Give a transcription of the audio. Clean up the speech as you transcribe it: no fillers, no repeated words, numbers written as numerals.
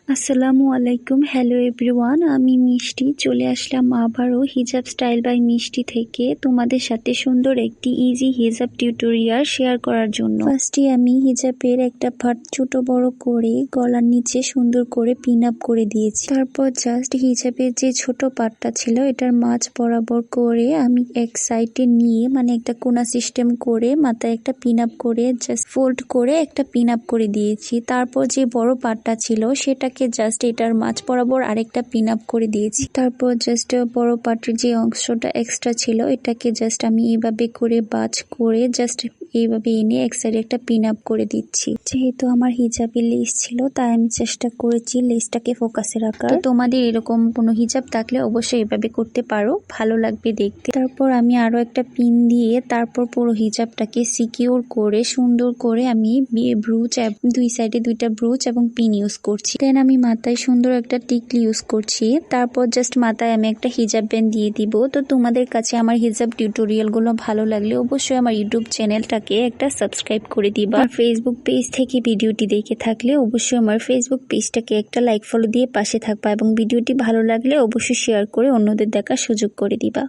আসসালামু আলাইকুম। Hello everyone, আমি মিষ্টি চলে আসলাম আবারও হিজাব স্টাইল বাই মিষ্টি থেকে তোমাদের সাথে সুন্দর একটি ইজি হিজাব টিউটোরিয়াল শেয়ার করার জন্য। ফার্স্টে আমি হিজাবের একটা পার্ট ছোট বড় করে গলার নিচে সুন্দর করে পিন আপ করে দিয়েছি। তারপর জাস্ট হিজাবের যে ছোট পার্টটা ছিল এটার মাঝ বরাবর করে আমি এক সাইডে নিয়ে মানে একটা কোনা সিস্টেম করে মাথায় একটা পিন আপ করে জাস্ট ফোল্ড করে একটা পিন আপ করে দিয়েছি। তারপর যে বড় পার্টটা ছিল সেটাকে জাস্ট এটার মাঝ বরাবর আরেকটা পিন আপ করে দিয়েছি। তারপর জাস্ট বড় পার্টের যে অংশটা এক্সট্রা ছিল এটাকে জাস্ট আমি এইভাবে করে বাজ করে জাস্ট এইভাবে এনে এক সাইডে একটা পিন আপ করে দিচ্ছি। যেহেতু আমার হিজাবের লেস ছিল তাই আমি চেষ্টা করেছি লেসটাকে ফোকাসে রাখার। তো তোমাদের এরকম কোনো হিজাব থাকলে অবশ্যই এভাবে করতে পারো, ভালো লাগবে দেখতে। তারপর আমি আরো একটা পিন দিয়ে তারপর পুরো হিজাবটাকে সিকিউর করে সুন্দর করে আমি ব্রুচ দুই সাইডে দুইটা ব্রুচ এবং পিন ইউজ করছি। দেন আমি মাথায় সুন্দর একটা টিকলি ইউজ করছি। তারপর জাস্ট মাথায় আমি একটা হিজাব ব্যান্ড দিয়ে দিব। তো তোমাদের কাছে আমার হিজাব টিউটোরিয়াল গুলো ভালো লাগলে অবশ্যই আমার ইউটিউব চ্যানেলটাকে একটা সাবস্ক্রাইব করে দিবা। ফেসবুক পেজ থেকে ভিডিওটি দেখে থাকলে অবশ্যই আমার ফেসবুক পেজটাকে একটা লাইক ফলো দিয়ে পাশে থাকবা এবং ভিডিওটি ভালো লাগলে অবশ্যই শেয়ার করে অন্যদের দেখার সুযোগ করে দিবা।